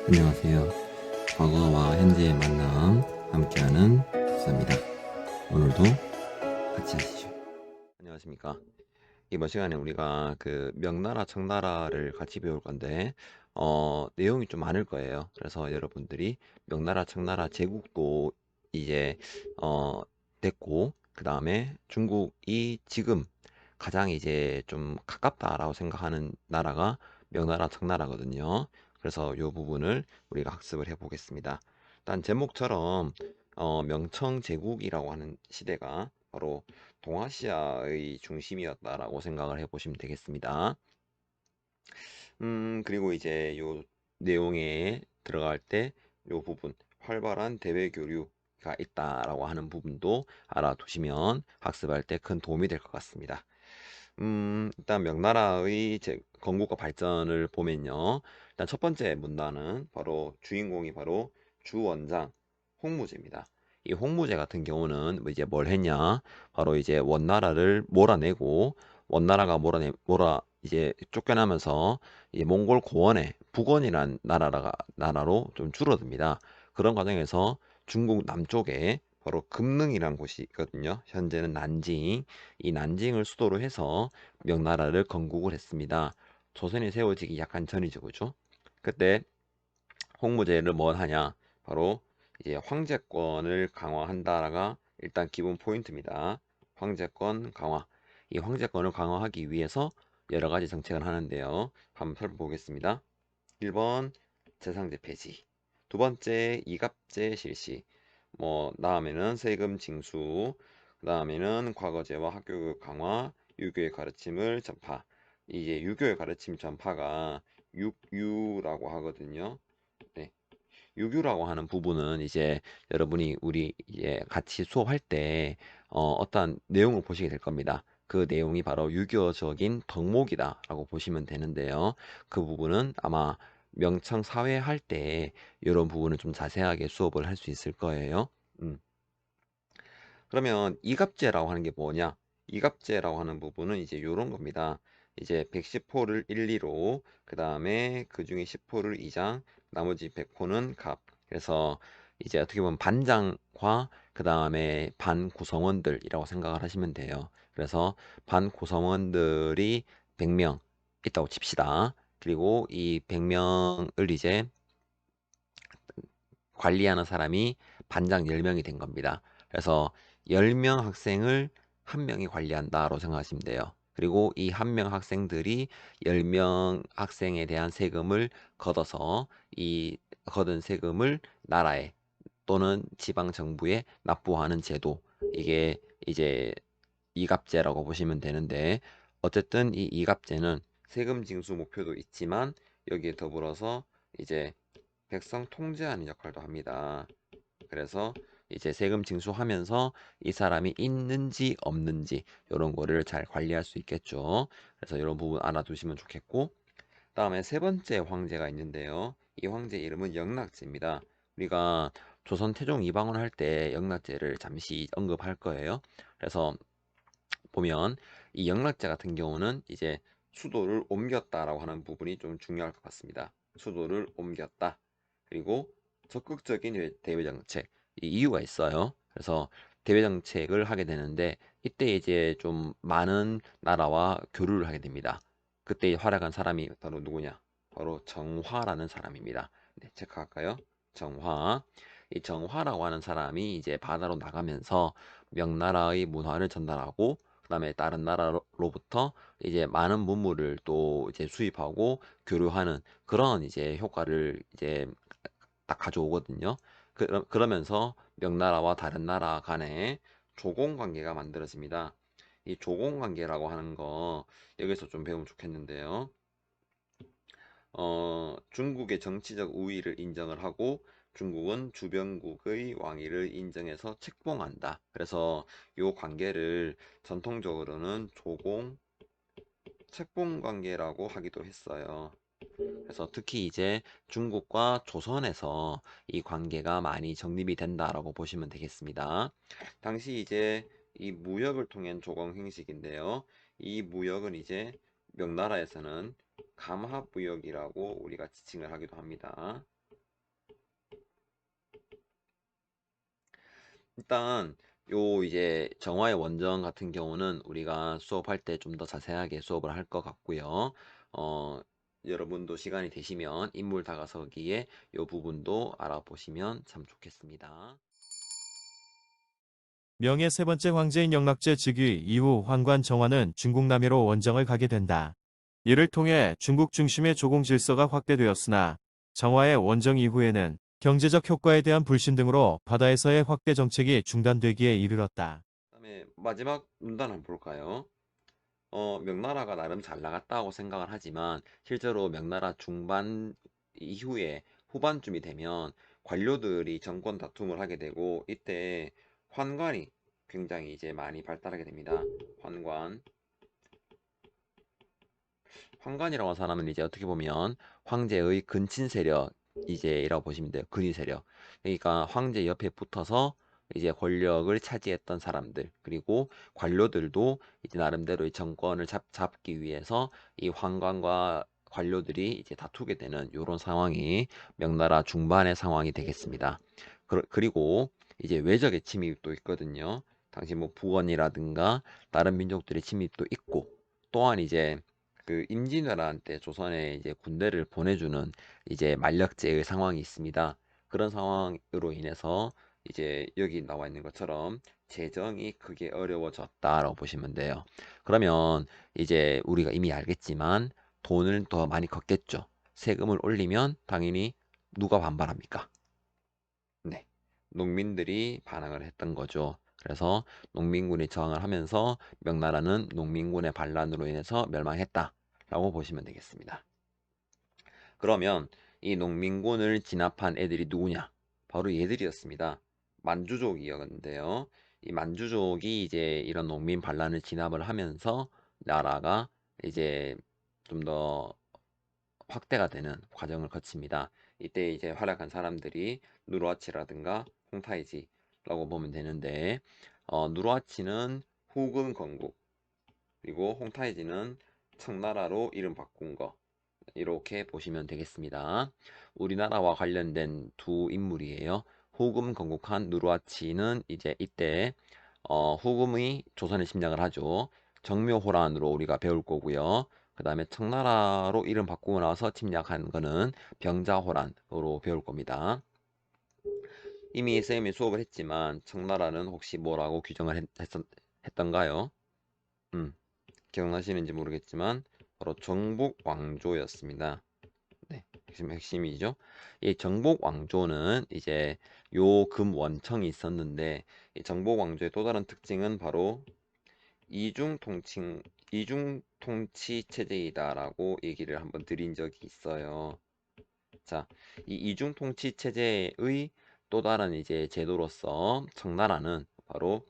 안녕하세요. 과거와 현재의 만남 함께하는 독서입니다. 오늘도 같이 하시죠. 안녕하십니까. 이번 시간에 우리가 그 명나라 청나라를 같이 배울 건데 내용이 좀 많을 거예요. 그래서 여러분들이 명나라 청나라 제국도 이제 어 됐고, 그 다음에 중국이 지금 가장 이제 좀 가깝다라고 생각하는 나라가 명나라 청나라거든요. 그래서 이 부분을 우리가 학습을 해 보겠습니다. 일단 제목처럼 명청 제국이라고 하는 시대가 바로 동아시아의 중심이었다라고 생각을 해보시면 되겠습니다. 그리고 이제 요 내용에 들어갈 때 요 부분, 활발한 대외 교류가 있다라고 하는 부분도 알아두시면 학습할 때 큰 도움이 될 것 같습니다. 일단 명나라의 건국과 발전을 보면요. 일단 첫 번째 문단은 바로 주인공이 바로 주원장 홍무제입니다. 이 홍무제 같은 경우는 뭐 이제 뭘 했냐? 바로 이제 원나라를 몰아내고, 원나라가 몰아 이제 쫓겨나면서 이제 몽골 고원의 북원이란 나라로 좀 줄어듭니다. 그런 과정에서 중국 남쪽에 바로 금능이란 곳이 있거든요. 현재는 난징, 이 난징을 수도로 해서 명나라를 건국을 했습니다. 조선이 세워지기 약간 전이죠, 그죠? 그때 홍무제를 뭘 하냐? 바로 이제 황제권을 강화한다가 일단 기본 포인트입니다. 황제권 강화. 이 황제권을 강화하기 위해서 여러 가지 정책을 하는데요. 한번 살펴보겠습니다. 1번 재상제 폐지, 두 번째 이갑제 실시, 뭐 다음에는 세금 징수, 그 다음에는 과거제와 학교교육 강화, 유교의 가르침을 전파. 이제 유교의 가르침 전파가 육유라고 하거든요. 네. 유교라고 하는 부분은 이제 여러분이 우리 이제 같이 수업할 때 어떠한 내용을 보시게 될 겁니다. 그 내용이 바로 유교적인 덕목이다라고 보시면 되는데요. 그 부분은 아마 명청 사회 할 때 이런 부분을 좀 자세하게 수업을 할 수 있을 거예요. 음. 그러면 이갑제라고 하는 게 뭐냐? 이갑제라고 하는 부분은 이제 이런 겁니다. 이제 110호를 1, 2로, 그 다음에 그 중에 10호를 2장, 나머지 100호는 갑. 그래서 이제 어떻게 보면 반장과 그 다음에 반 구성원들이라고 생각을 하시면 돼요. 그래서 반 구성원들이 100명 있다고 칩시다. 그리고 이 100명을 이제 관리하는 사람이 반장 10명이 된 겁니다. 그래서 10명 학생을 한 명이 관리한다로 생각하시면 돼요. 그리고 이 한 명 학생들이 10명 학생에 대한 세금을 걷어서 이 걷은 세금을 나라에 또는 지방 정부에 납부하는 제도. 이게 이제 이갑제라고 보시면 되는데, 어쨌든 이 이갑제는 세금 징수 목표도 있지만 여기에 더불어서 이제 백성 통제하는 역할도 합니다. 그래서 이제 세금 징수하면서 이 사람이 있는지 없는지 이런 거를 잘 관리할 수 있겠죠. 그래서 이런 부분 알아두시면 좋겠고, 다음에 세 번째 황제가 있는데요. 이 황제 이름은 영락제입니다. 우리가 조선 태종 이방원 할 때 영락제를 잠시 언급할 거예요. 그래서 보면 이 영락제 같은 경우는 이제 수도를 옮겼다라고 하는 부분이 좀 중요할 것 같습니다. 수도를 옮겼다. 그리고 적극적인 대외 정책. 이 이유가 있어요. 그래서 대외 정책을 하게 되는데, 이때 이제 좀 많은 나라와 교류를 하게 됩니다. 그때 활약한 사람이 바로 누구냐? 바로 정화라는 사람입니다. 네, 체크할까요? 정화. 이 정화라고 하는 사람이 이제 바다로 나가면서 명나라의 문화를 전달하고, 그다음에 다른 나라로부터 이제 많은 문물을 또 이제 수입하고 교류하는 그런 이제 효과를 이제 딱 가져오거든요. 그러면서 명나라와 다른 나라 간에 조공 관계가 만들어집니다. 이 조공 관계라고 하는 거 여기서 좀 배우면 좋겠는데요. 중국의 정치적 우위를 인정을 하고 중국은 주변국의 왕위를 인정해서 책봉한다. 그래서 이 관계를 전통적으로는 조공 책봉 관계라고 하기도 했어요. 그래서 특히 이제 중국과 조선에서 이 관계가 많이 정립이 된다라고 보시면 되겠습니다. 당시 이제 이 무역을 통한 조공 형식인데요. 이 무역은 이제 명나라에서는 감합무역이라고 우리가 지칭을 하기도 합니다. 일단 요 이제 정화의 원정 같은 경우는 우리가 수업할 때 좀 더 자세하게 수업을 할 것 같고요. 어, 여러분도 시간이 되시면 인물 다가서기에 요 부분도 알아보시면 참 좋겠습니다. 명의 세 번째 황제인 영락제 즉위 이후 황관 정화는 중국 남해로 원정을 가게 된다. 이를 통해 중국 중심의 조공 질서가 확대되었으나 정화의 원정 이후에는 경제적 효과에 대한 불신 등으로 바다에서의 확대 정책이 중단되기에 이르렀다. 그다음에 마지막 문단 한번 볼까요? 명나라가 나름 잘 나갔다고 생각을 하지만 실제로 명나라 중반 이후에 후반쯤이 되면 관료들이 정권 다툼을 하게 되고 이때 환관이 굉장히 이제 많이 발달하게 됩니다. 환관. 황관이라고 하는 이제 어떻게 보면 황제의 근친 세력 이제라고 보시면 돼요. 근위 세력. 그러니까 황제 옆에 붙어서 이제 권력을 차지했던 사람들 그리고 관료들도 이제 나름대로 이 정권을 잡기 위해서 이 황관과 관료들이 이제 다투게 되는 이런 상황이 명나라 중반의 상황이 되겠습니다. 그리고 이제 외적의 침입도 있거든요. 당시 뭐 북원이라든가 다른 민족들의 침입도 있고 또한 이제 그 임진왜란 때 조선에 이제 군대를 보내주는 이제 만력제의 상황이 있습니다. 그런 상황으로 인해서 이제 여기 나와 있는 것처럼 재정이 크게 어려워졌다라고 보시면 돼요. 그러면 이제 우리가 이미 알겠지만 돈을 더 많이 걷겠죠. 세금을 올리면 당연히 누가 반발합니까? 네. 농민들이 반항을 했던 거죠. 그래서 농민군이 저항을 하면서 명나라는 농민군의 반란으로 인해서 멸망했다라고 보시면 되겠습니다. 그러면 이 농민군을 진압한 애들이 누구냐? 바로 얘들이었습니다. 만주족이었는데요. 이 만주족이 이제 이런 농민 반란을 진압을 하면서 나라가 이제 좀 더 확대가 되는 과정을 거칩니다. 이때 이제 활약한 사람들이 누르하치라든가 홍타이지라고 보면 되는데 누르하치는 후금 건국 그리고 홍타이지는 청나라로 이름 바꾼 거 이렇게 보시면 되겠습니다. 우리나라와 관련된 두 인물이에요. 후금 건국한 누르하치는 이제 이때 후금이 조선에 침략을 하죠. 정묘호란으로 우리가 배울 거고요. 그 다음에 청나라로 이름 바꾸고 나서 침략한 거는 병자호란으로 배울 겁니다. 이미 쌤이 수업을 했지만 청나라는 혹시 뭐라고 규정을 했던가요? 음, 기억나시는지 모르겠지만 바로 정복왕조였습니다. 네, 핵심이죠. 이 정복왕조는 이제 요 금원청이 있었는데 이 정복왕조의 또 다른 특징은 바로 이중 통치 체제이다라고 얘기를 한번 드린 적이 있어요. 자, 이 이중 통치 체제의 또 다른 이제 제도로서 청나라는 바로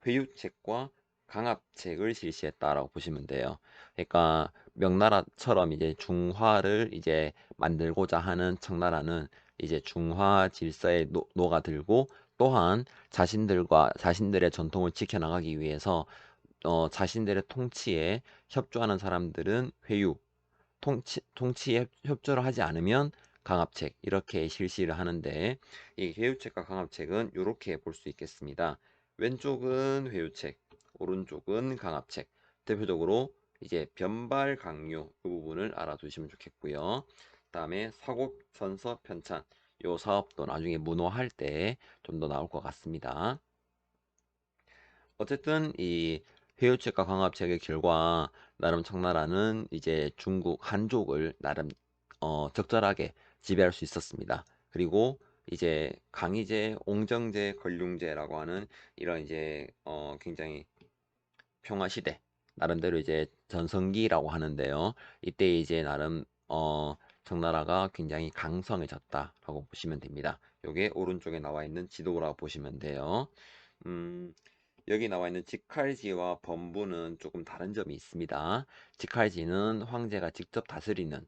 회유책과 강압책을 실시했다라고 보시면 돼요. 그러니까 명나라처럼 이제 중화를 이제 만들고자 하는 청나라는 이제 중화 질서에 녹아들고 또한 자신들의 전통을 지켜나가기 위해서 자신들의 통치에 협조하는 사람들은 회유, 통치에 협조를 하지 않으면 강압책 이렇게 실시를 하는데 이 회유책과 강압책은 이렇게 볼 수 있겠습니다. 왼쪽은 회유책, 오른쪽은 강압책. 대표적으로 이제 변발 강요 이 부분을 알아두시면 좋겠고요. 그다음에 사곡, 선서, 편찬 요 사업도 나중에 문호할 때 좀 더 나올 것 같습니다. 어쨌든 이 회유책과 강압책의 결과 나름 청나라는 이제 중국 한족을 나름 적절하게 지배할 수 있었습니다. 그리고 이제 강희제, 옹정제, 걸륭제라고 하는 이런 이제 굉장히 평화 시대 나름대로 이제 전성기라고 하는데요. 이때 이제 나름 청나라가 굉장히 강성해졌다라고 보시면 됩니다. 요게 오른쪽에 나와 있는 지도라고 보시면 돼요. 음, 여기 나와 있는 직할지와 범부는 조금 다른 점이 있습니다. 직할지는 황제가 직접 다스리는,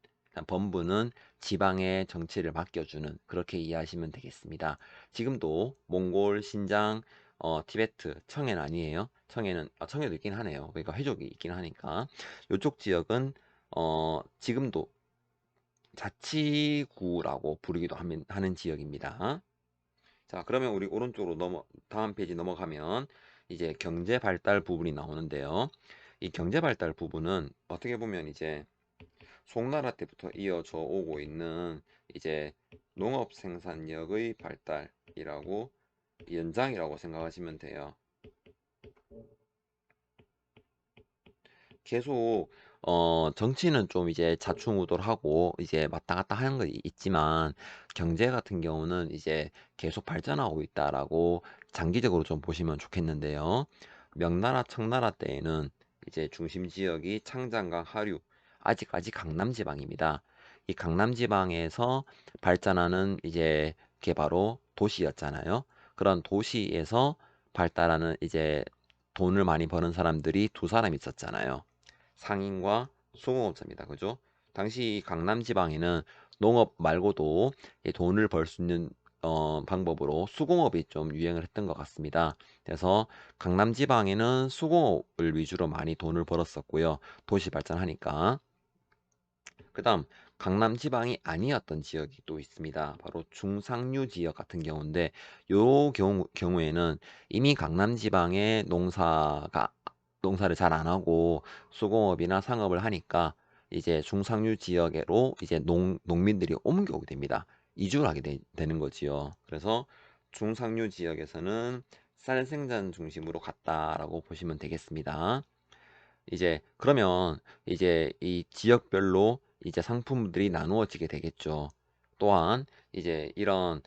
범부는 지방의 정치를 맡겨주는 그렇게 이해하시면 되겠습니다. 지금도 몽골, 신장, 티베트, 청해는 아니에요. 청해도 있긴 하네요. 그러니까 회족이 있긴 하니까 이쪽 지역은 지금도 자치구라고 부르기도 하는 지역입니다. 자, 그러면 우리 오른쪽으로 다음 페이지 넘어가면 이제 경제 발달 부분이 나오는데요. 이 경제 발달 부분은 어떻게 보면 이제 송나라 때부터 이어져 오고 있는 이제 농업 생산력의 발달이라고 연장이라고 생각하시면 돼요. 계속 정치는 좀 이제 좌충우돌하고 이제 왔다 갔다 하는 거 있지만 경제 같은 경우는 이제 계속 발전하고 있다라고 장기적으로 좀 보시면 좋겠는데요. 명나라 청나라 때에는 이제 중심 지역이 창장강 하류, 아직까지 강남 지방입니다. 이 강남 지방에서 발전하는 이제 게 바로 도시였잖아요. 그런 도시에서 발달하는 이제 돈을 많이 버는 사람들이 두 사람 있었잖아요. 상인과 수공업자입니다. 그죠? 당시 강남 지방에는 농업 말고도 돈을 벌 수 있는 방법으로 수공업이 좀 유행을 했던 것 같습니다. 그래서 강남 지방에는 수공업을 위주로 많이 돈을 벌었었고요. 도시 발전하니까. 그다음 강남 지방이 아니었던 지역이 또 있습니다. 바로 중상류 지역 같은 경우인데 요 경우에는 이미 강남 지방에 농사를 잘 안 하고 수공업이나 상업을 하니까 이제 중상류 지역으로 이제 농민들이 옮겨오게 됩니다. 이주를 하게 되는 거지요. 그래서 중상류 지역에서는 쌀 생산 중심으로 갔다라고 보시면 되겠습니다. 이제 그러면 이제 이 지역별로 이제 상품들이 나누어지게 되겠죠. 또한 이제 이런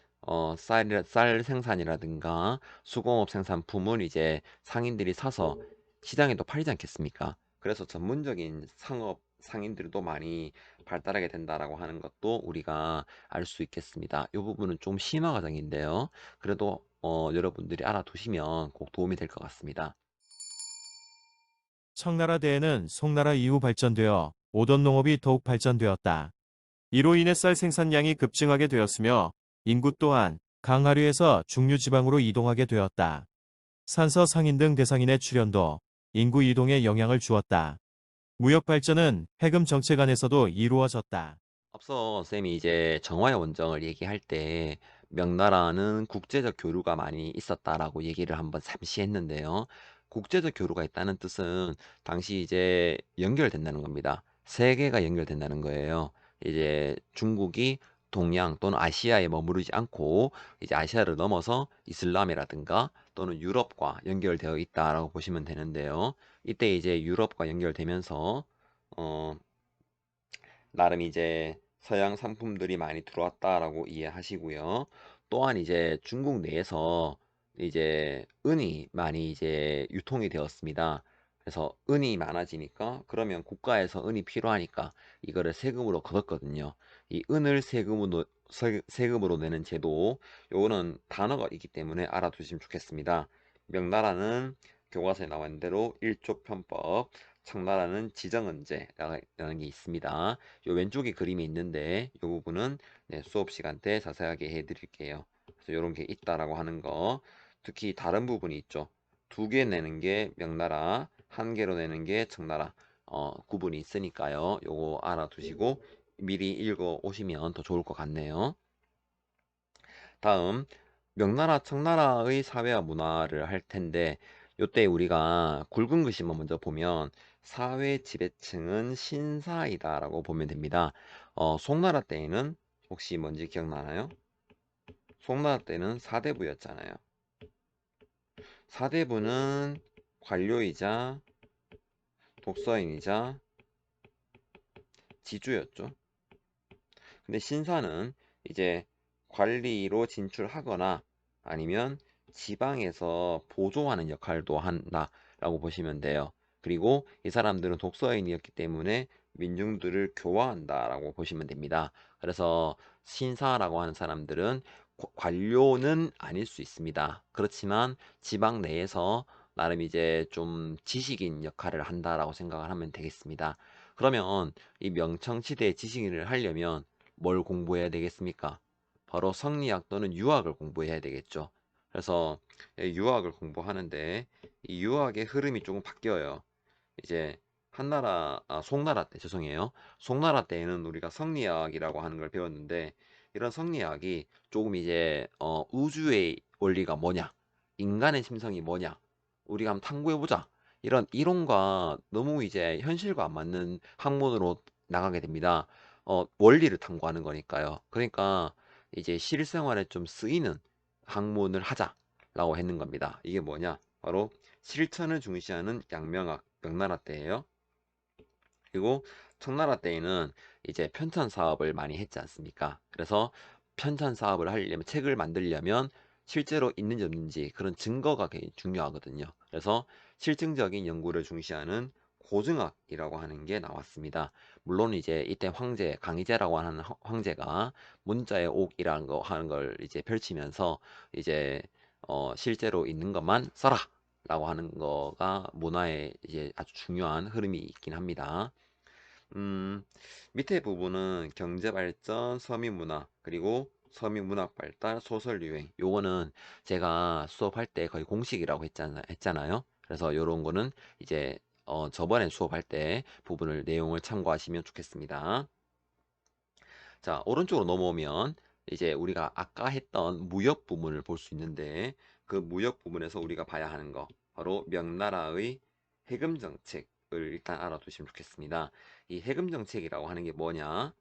쌀 생산이라든가 수공업 생산품을 이제 상인들이 사서 시장에도 팔지 않겠습니까? 그래서 전문적인 상업 상인들도 많이 발달하게 된다라고 하는 것도 우리가 알 수 있겠습니다. 이 부분은 좀 심화 과정인데요. 그래도 여러분들이 알아두시면 꼭 도움이 될 것 같습니다. 청나라 대에는 송나라 이후 발전되어 오던 농업이 더욱 발전되었다. 이로 인해 쌀 생산량이 급증하게 되었으며 인구 또한 강하류에서 중류지방으로 이동하게 되었다. 산서 상인 등 대상인의 출현도 인구 이동에 영향을 주었다. 무역 발전은 해금 정책 안에서도 이루어졌다. 앞서 쌤이 이제 정화의 원정을 얘기할 때 명나라는 국제적 교류가 많이 있었다라고 얘기를 한번 잠시 했는데요. 국제적 교류가 있다는 뜻은 당시 이제 연결된다는 겁니다. 세계가 연결된다는 거예요. 이제 중국이 동양 또는 아시아에 머무르지 않고 이제 아시아를 넘어서 이슬람이라든가 또는 유럽과 연결되어 있다라고 보시면 되는데요. 이때 이제 유럽과 연결되면서 어, 나름 이제 서양 상품들이 많이 들어왔다라고 이해하시고요. 또한 이제 중국 내에서 이제 은이 많이 이제 유통이 되었습니다. 그래서 은이 많아지니까 그러면 국가에서 은이 필요하니까 이거를 세금으로 걷었거든요. 이 은을 세금으로 내는 제도, 요거는 단어가 있기 때문에 알아두시면 좋겠습니다. 명나라는 교과서에 나온 대로 일조 편법, 청나라는 지정은제라는 게 있습니다. 요 왼쪽에 그림이 있는데 이 부분은 네, 수업 시간 때 자세하게 해드릴게요. 그래서 이런 게 있다라고 하는 거, 특히 다른 부분이 있죠. 두 개 내는 게 명나라, 한 개로 내는 게 청나라 구분이 있으니까요. 요거 알아두시고 미리 읽어 오시면 더 좋을 것 같네요. 다음 명나라 청나라의 사회와 문화를 할 텐데 요때 우리가 굵은 글씨만 먼저 보면 사회 지배층은 신사이다 라고 보면 됩니다. 송나라 때에는 혹시 뭔지 기억나나요? 송나라 때는 사대부였잖아요. 사대부는 관료이자 독서인이자 지주였죠. 근데 신사는 이제 관리로 진출하거나 아니면 지방에서 보조하는 역할도 한다라고 보시면 돼요. 그리고 이 사람들은 독서인이었기 때문에 민중들을 교화한다라고 보시면 됩니다. 그래서 신사라고 하는 사람들은 관료는 아닐 수 있습니다. 그렇지만 지방 내에서 나름 이제 좀 지식인 역할을 한다라고 생각을 하면 되겠습니다. 그러면 이 명청시대의 지식인을 하려면 뭘 공부해야 되겠습니까? 바로 성리학 또는 유학을 공부해야 되겠죠. 그래서 유학을 공부하는데 이 유학의 흐름이 조금 바뀌어요. 이제 송나라 때, 죄송해요. 송나라 때에는 우리가 성리학이라고 하는 걸 배웠는데, 이런 성리학이 조금 이제 우주의 원리가 뭐냐, 인간의 심성이 뭐냐, 우리가 한번 탐구해보자, 이런 이론과 너무 이제 현실과 안 맞는 학문으로 나가게 됩니다. 원리를 탐구하는 거니까요. 그러니까 이제 실생활에 좀 쓰이는 학문을 하자라고 했는 겁니다. 이게 뭐냐? 바로 실천을 중시하는 양명학, 명나라 때예요. 그리고 청나라 때에는 이제 편찬 사업을 많이 했지 않습니까? 그래서 편찬 사업을 하려면, 책을 만들려면 실제로 있는지 없는지 그런 증거가 굉장히 중요하거든요. 그래서 실증적인 연구를 중시하는 고증학이라고 하는 게 나왔습니다. 물론 이제 이때 황제 강희제라고 하는 황제가 문자의 옥이라는 거 하는 걸 이제 펼치면서 이제 실제로 있는 것만 써라 라고 하는 거가 문화의 이제 아주 중요한 흐름이 있긴 합니다. 음, 밑에 부분은 경제 발전, 서민 문화, 그리고 서민 문학 발달, 소설 유행. 요거는 제가 수업할 때 거의 공식이라고 했잖아요. 그래서 요런 거는 이제 저번에 수업할 때 부분을 내용을 참고하시면 좋겠습니다. 자, 오른쪽으로 넘어오면 이제 우리가 아까 했던 무역 부분을 볼 수 있는데, 그 무역 부분에서 우리가 봐야 하는 거 바로 명나라의 해금 정책을 일단 알아두시면 좋겠습니다. 이 해금 정책이라고 하는 게 뭐냐?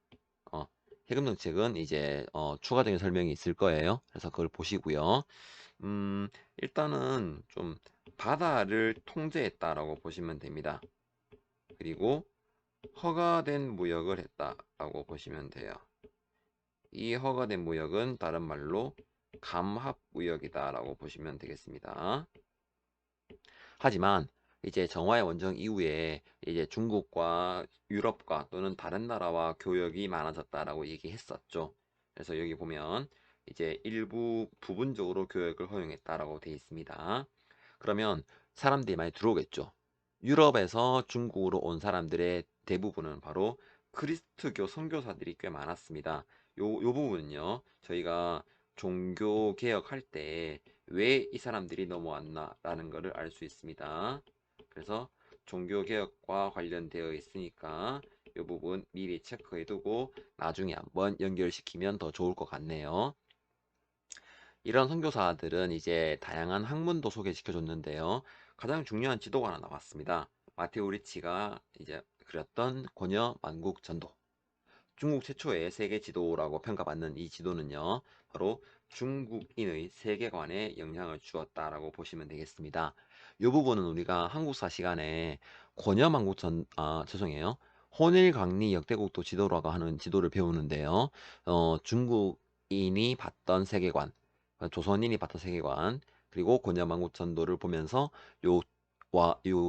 어, 해금 정책은 이제 추가적인 설명이 있을 거예요. 그래서 그걸 보시고요. 일단은 좀 바다를 통제했다라고 보시면 됩니다. 그리고 허가된 무역을 했다라고 보시면 돼요. 이 허가된 무역은 다른 말로 감합무역이다라고 보시면 되겠습니다. 하지만 이제 정화의 원정 이후에 이제 중국과 유럽과 또는 다른 나라와 교역이 많아졌다라고 얘기했었죠. 그래서 여기 보면 이제 일부 부분적으로 교역을 허용했다라고 되어 있습니다. 그러면 사람들이 많이 들어오겠죠. 유럽에서 중국으로 온 사람들의 대부분은 바로 그리스도교 선교사들이 꽤 많았습니다. 요 부분은요, 저희가 종교 개혁할 때 왜 이 사람들이 넘어왔나라는 것을 알 수 있습니다. 그래서 종교 개혁과 관련되어 있으니까 이 부분 미리 체크해두고 나중에 한번 연결시키면 더 좋을 것 같네요. 이런 선교사들은 이제 다양한 학문도 소개시켜줬는데요. 가장 중요한 지도가 하나 나왔습니다. 마테오 리치가 이제 그렸던 권여 만국 전도. 중국 최초의 세계 지도라고 평가받는 이 지도는요, 바로 중국인의 세계관에 영향을 주었다라고 보시면 되겠습니다. 이 부분은 우리가 한국사 시간에 죄송해요. 혼일강리 역대국도 지도라고 하는 지도를 배우는데요. 중국인이 봤던 세계관, 조선인이 봤던 세계관, 그리고 권야만국전도를 보면서 요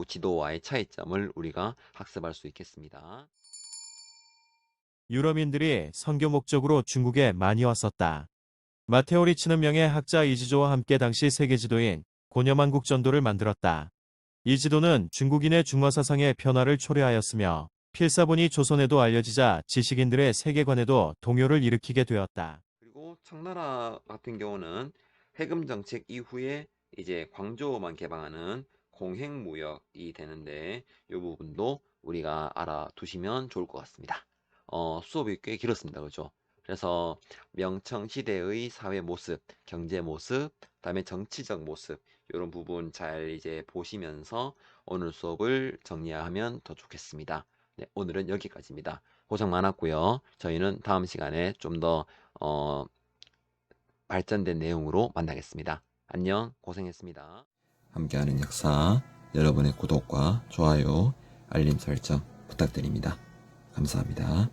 지도와의 차이점을 우리가 학습할 수 있겠습니다. 유럽인들이 선교 목적으로 중국에 많이 왔었다. 마테오 리치는 명예 학자 이지조와 함께 당시 세계 지도인 고려만국 전도를 만들었다. 이 지도는 중국인의 중화 사상의 변화를 초래하였으며 필사본이 조선에도 알려지자 지식인들의 세계관에도 동요를 일으키게 되었다. 그리고 청나라 같은 경우는 해금 정책 이후에 이제 광저우만 개방하는 공행무역이 되는데 이 부분도 우리가 알아두시면 좋을 것 같습니다. 수업이 꽤 길었습니다. 그죠? 그래서 명청 시대의 사회 모습, 경제 모습, 그다음에 정치적 모습 이런 부분 잘 이제 보시면서 오늘 수업을 정리하면 더 좋겠습니다. 네, 오늘은 여기까지입니다. 고생 많았고요. 저희는 다음 시간에 좀더 발전된 내용으로 만나겠습니다. 안녕, 고생했습니다. 함께하는 역사, 여러분의 구독과 좋아요, 알림 설정 부탁드립니다. 감사합니다.